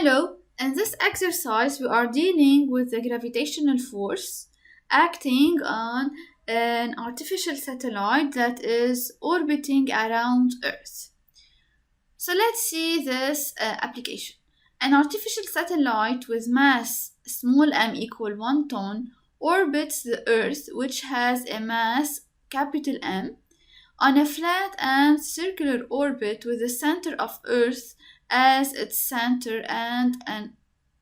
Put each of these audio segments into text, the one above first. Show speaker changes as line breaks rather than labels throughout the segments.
Hello, in this exercise we are dealing with the gravitational force acting on an artificial satellite that is orbiting around Earth. So let's see this application. An artificial satellite with mass small m equal 1 ton orbits the Earth, which has a mass capital M, on a flat and circular orbit with the center of Earth as its center and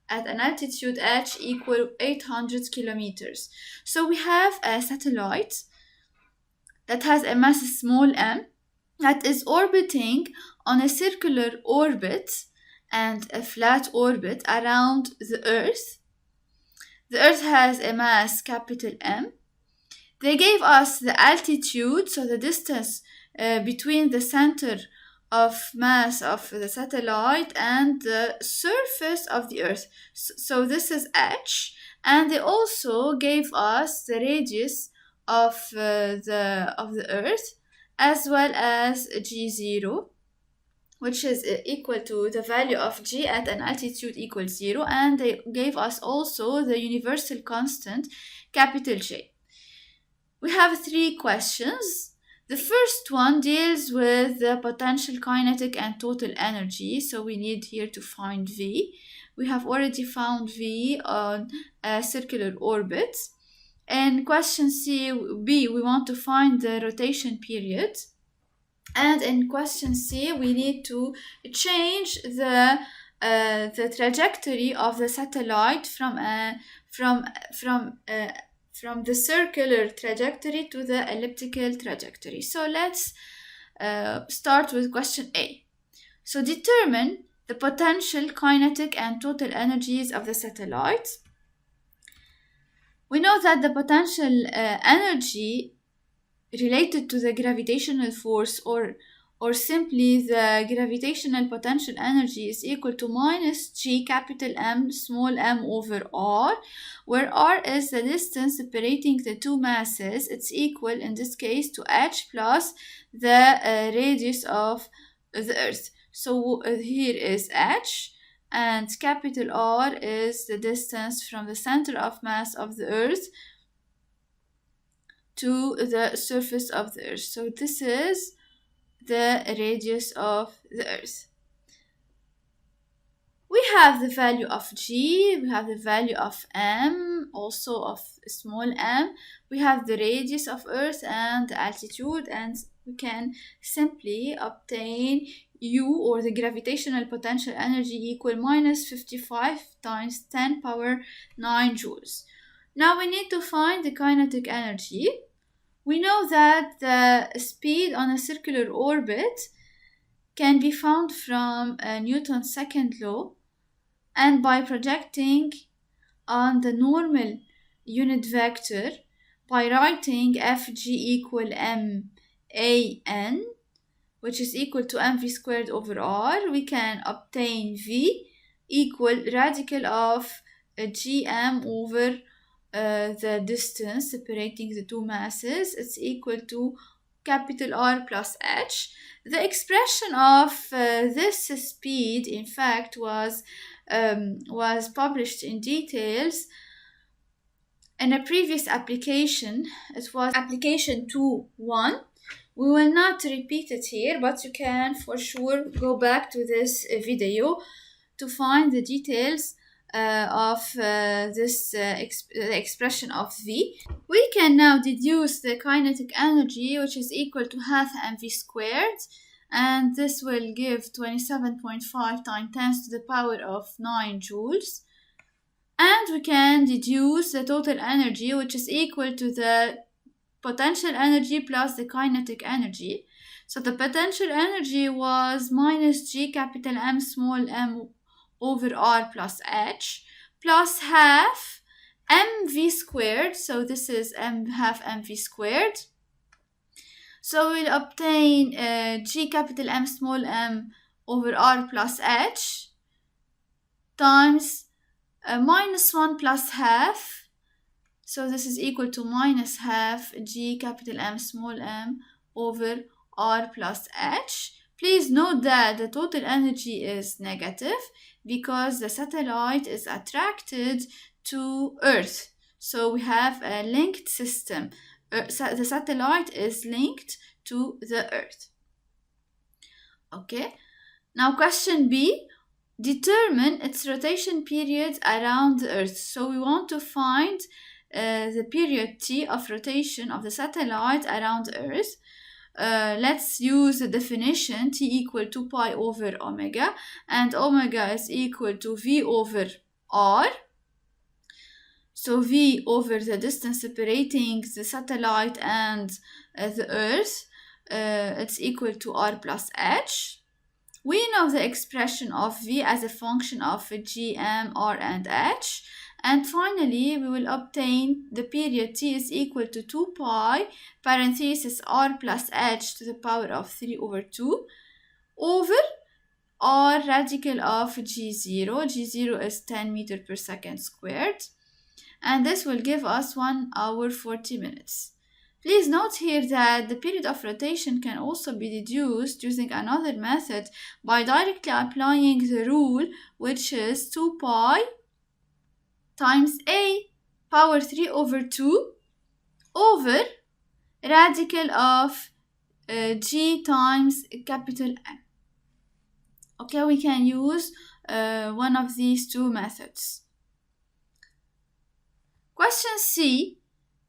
at an altitude h equal 800 kilometers. So we have a satellite that has a mass small m that is orbiting on a circular orbit and a flat orbit around the Earth. The Earth has a mass capital M. They gave us the altitude, so the distance between the center of mass of the satellite and the surface of the Earth. So this is h, and they also gave us the radius of the Earth as well as g0, which is equal to the value of g at an altitude equals 0, and they gave us also the universal constant capital J. We have 3 questions. The first one deals with the potential kinetic and total energy, so we need here to find V. We have already found V on a circular orbit. In question B, we want to find the rotation period. And in question C, we need to change the trajectory of the satellite from the circular trajectory to the elliptical trajectory. So let's start with question A. So determine the potential kinetic and total energies of the satellite. We know that the potential energy related to the gravitational force or simply the gravitational potential energy is equal to minus g capital M small m over r, where r is the distance separating the two masses. It's equal in this case to h plus the radius of the Earth. So here is h, and capital R is the distance from the center of mass of the Earth to the surface of the Earth. So this is the radius of the Earth. We have the value of g, we have the value of m, also of small m, we have the radius of Earth and the altitude, and we can simply obtain U, or the gravitational potential energy, equal minus 55 times 10 power 9 joules. Now we need to find the kinetic energy. We know that the speed on a circular orbit can be found from Newton's second law, and by projecting on the normal unit vector by writing Fg equal m(a)n, which is equal to mv squared over r, we can obtain V equal radical of gm over the distance separating the two masses. It's equal to capital R plus h. The expression of this speed, in fact, was published in details in a previous application. It was application 2.1. We will not repeat it here, but you can for sure go back to this video to find the details of this expression of V. We can now deduce the kinetic energy, which is equal to half mv squared, and this will give 27.5 times 10 to the power of 9 joules. And we can deduce the total energy, which is equal to the potential energy plus the kinetic energy. So the potential energy was minus g capital M small m over r plus h plus half mv squared. So this is half mv squared. So we'll obtain g capital M small m over r plus h times minus 1 plus half. So this is equal to minus half g capital M small m over r plus h. Please note that the total energy is negative because the satellite is attracted to Earth. So we have a linked system. The satellite is linked to the Earth. Okay. Now question B, determine its rotation period around the Earth. So we want to find the period T of rotation of the satellite around the Earth. Let's use the definition T equal to pi over omega, and omega is equal to V over R. So V over the distance separating the satellite and the Earth, it's equal to R plus H. We know the expression of V as a function of G, M, R, and H. And finally, we will obtain the period T is equal to 2 pi parenthesis R plus H to the power of 3 over 2 over R radical of G0. G0 is 10 meters per second squared. And this will give us 1 hour 40 minutes. Please note here that the period of rotation can also be deduced using another method by directly applying the rule, which is 2 pi times A power 3 over 2 over radical of G times capital M. Okay, we can use one of these two methods. Question C.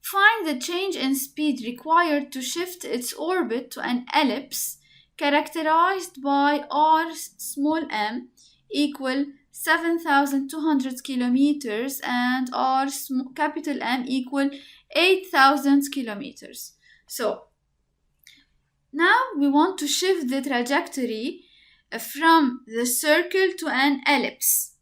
Find the change in speed required to shift its orbit to an ellipse characterized by r small m equal 7,200 kilometers and r capital M equal 8,000 kilometers. So now we want to shift the trajectory from the circle to an ellipse.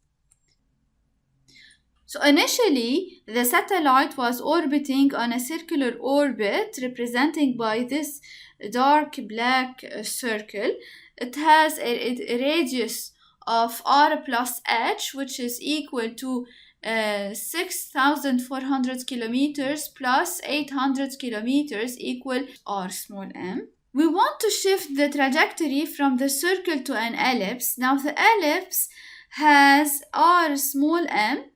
So initially, the satellite was orbiting on a circular orbit represented by this dark black circle. It has a radius of r plus h, which is equal to 6,400 kilometers plus 800 kilometers equal r small m. We want to shift the trajectory from the circle to an ellipse. Now the ellipse has r small m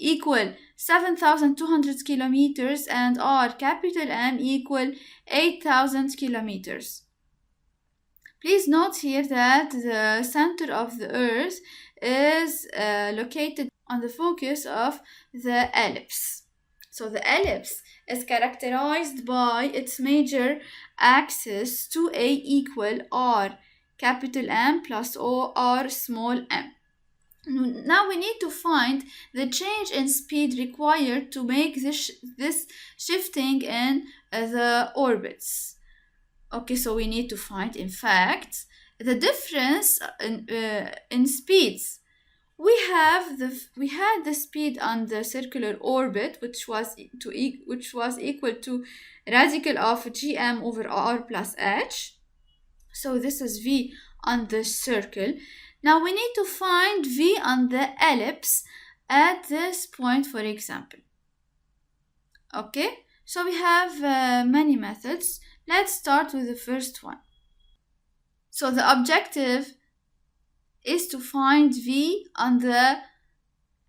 equal 7,200 kilometers and r capital M equal 8,000 kilometers. Please note here that the center of the Earth is located on the focus of the ellipse. So the ellipse is characterized by its major axis 2a equal r capital M plus o r small m. Now we need to find the change in speed required to make this shifting in the orbits. Okay, so we need to find, in fact, the difference in speeds. We had the speed on the circular orbit, which was equal to radical of gm over r plus h. So this is v on the circle. Now we need to find v on the ellipse at this point, for example. Okay, so we have many methods. Let's start with the first one. So the objective is to find v on the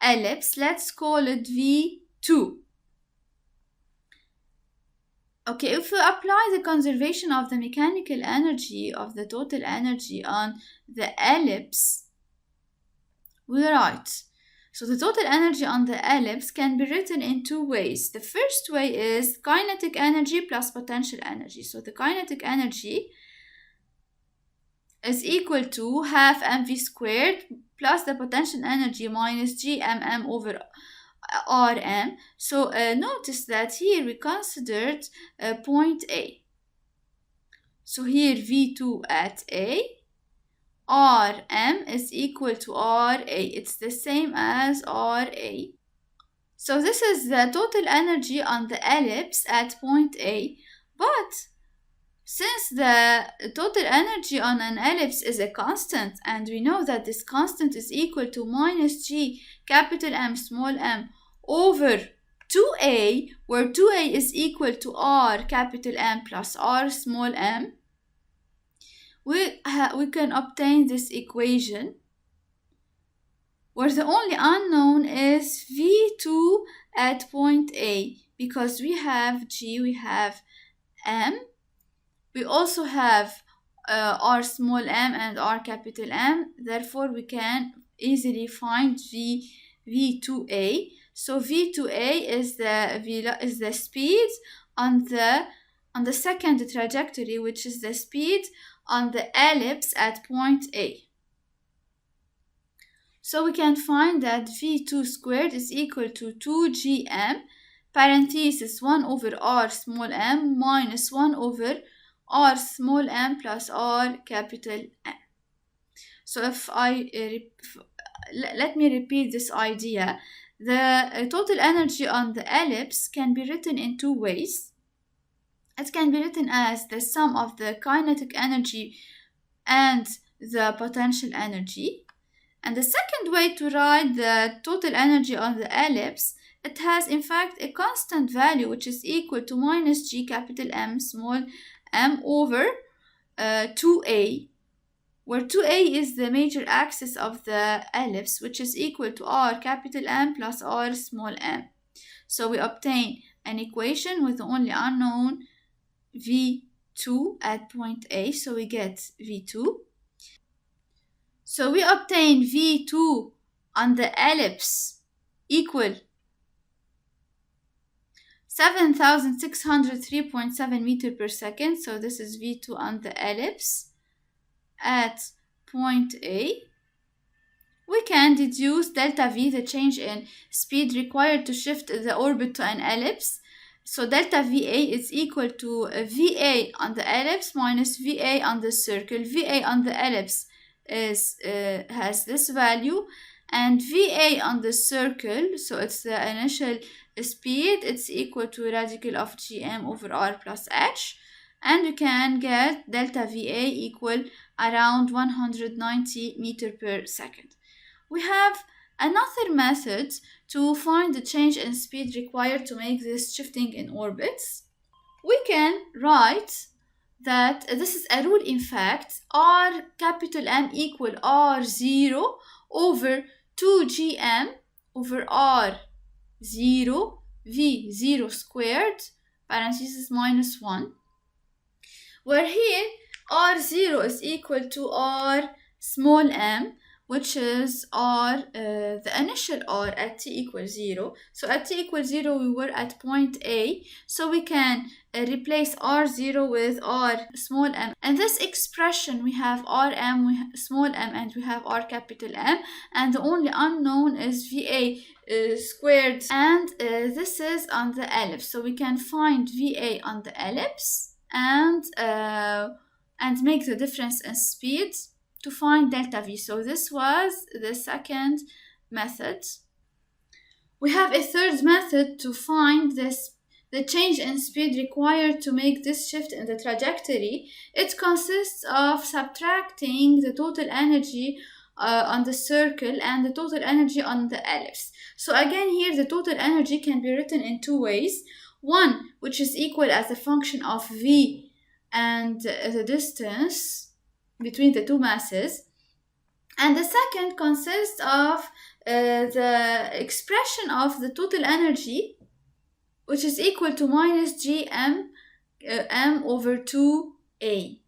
ellipse. Let's call it v2. Okay, if we apply the conservation of the mechanical energy of the total energy on the ellipse, we write. So the total energy on the ellipse can be written in two ways. The first way is kinetic energy plus potential energy. So the kinetic energy is equal to half mv squared plus the potential energy minus gmm over Rm. So notice that here we considered point A. So here V2 at A, Rm is equal to Ra. It's the same as Ra. So this is the total energy on the ellipse at point A. But since the total energy on an ellipse is a constant, and we know that this constant is equal to minus g capital M small m over 2a, where 2a is equal to r capital M plus r small m, we can obtain this equation. where the only unknown is V2 at point A, because we have G, we have M, we also have R small m and R capital M, therefore we can easily find V2A. So V2A is the speed on the second trajectory, which is the speed on the ellipse at point A. So we can find that V2 squared is equal to 2gm parenthesis 1 over R small m minus 1 over R small m plus R capital M. So if let me repeat this idea. The total energy on the ellipse can be written in two ways. It can be written as the sum of the kinetic energy and the potential energy. And the second way to write the total energy on the ellipse, it has in fact a constant value which is equal to minus g capital M small m over 2a, where 2a is the major axis of the ellipse, which is equal to r capital M plus r small m. So we obtain an equation with the only unknown v2 at point A, so we get v2. So we obtain V2 on the ellipse equal 7,603.7 meters per second. So this is V2 on the ellipse at point A. We can deduce delta V, the change in speed required to shift the orbit to an ellipse. So delta VA is equal to VA on the ellipse minus VA on the circle. VA on the ellipse has this value, and VA on the circle, so it's the initial speed, it's equal to radical of gm over r plus h, and you can get delta VA equal around 190 meters per second. We have another method to find the change in speed required to make this shifting in orbits. We can write that this is a rule in fact, R capital M equal R0 over 2gm over R0 V0 squared parenthesis minus 1, where here R0 is equal to R small m, which is R, the initial R at t equals 0. So at t equals 0, we were at point A. So we can replace R0 with R small m. And this expression, we have Rm, we have small m, and we have R capital M. And the only unknown is VA squared. And this is on the ellipse. So we can find VA on the ellipse and make the difference in speed to find delta V. So this was the second method. We have a third method to find the change in speed required to make this shift in the trajectory. It consists of subtracting the total energy on the circle and the total energy on the ellipse. So again here the total energy can be written in two ways. One, which is equal as a function of V and the distance between the two masses, and the second consists of the expression of the total energy, which is equal to minus gm m over 2a.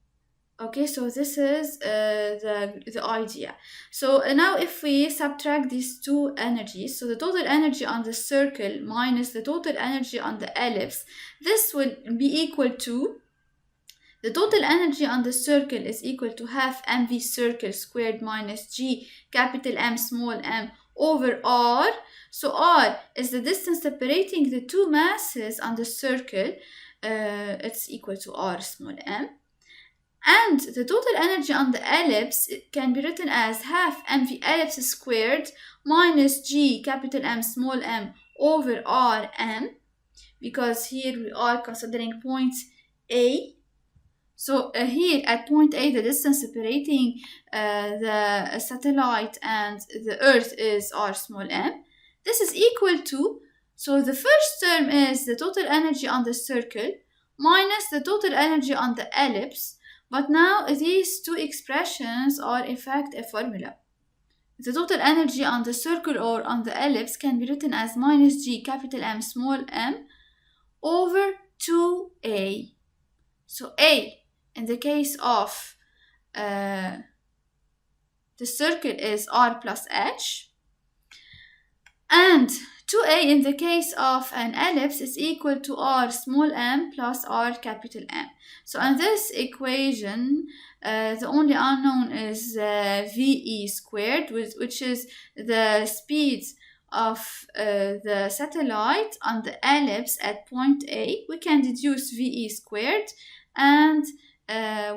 Okay, so this is the idea. So now if we subtract these two energies, so the total energy on the circle minus the total energy on the ellipse, this will be equal to the total energy on the circle is equal to half mv circle squared minus g capital M small m over r. So r is the distance separating the two masses on the circle. It's equal to r small m. And the total energy on the ellipse can be written as half mv ellipse squared minus g capital M small m over r m, because here we are considering point A. So here at point A, the distance separating the satellite and the Earth is r small m. This is equal to, so the first term is the total energy on the circle minus the total energy on the ellipse. But now these two expressions are in fact a formula. the total energy on the circle or on the ellipse can be written as minus g capital M small m over 2a. So a in the case of the circle is r plus h, and 2a in the case of an ellipse is equal to r small m plus r capital M. So in this equation, the only unknown is ve squared, which is the speed of the satellite on the ellipse at point A. We can deduce ve squared, and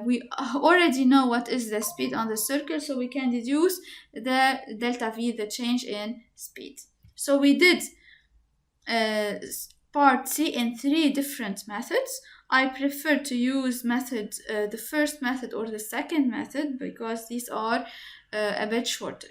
we already know what is the speed on the circle, so we can deduce the delta v, the change in speed. So we did part C in 3 different methods. I prefer to use the first method or the second method, because these are a bit shorter.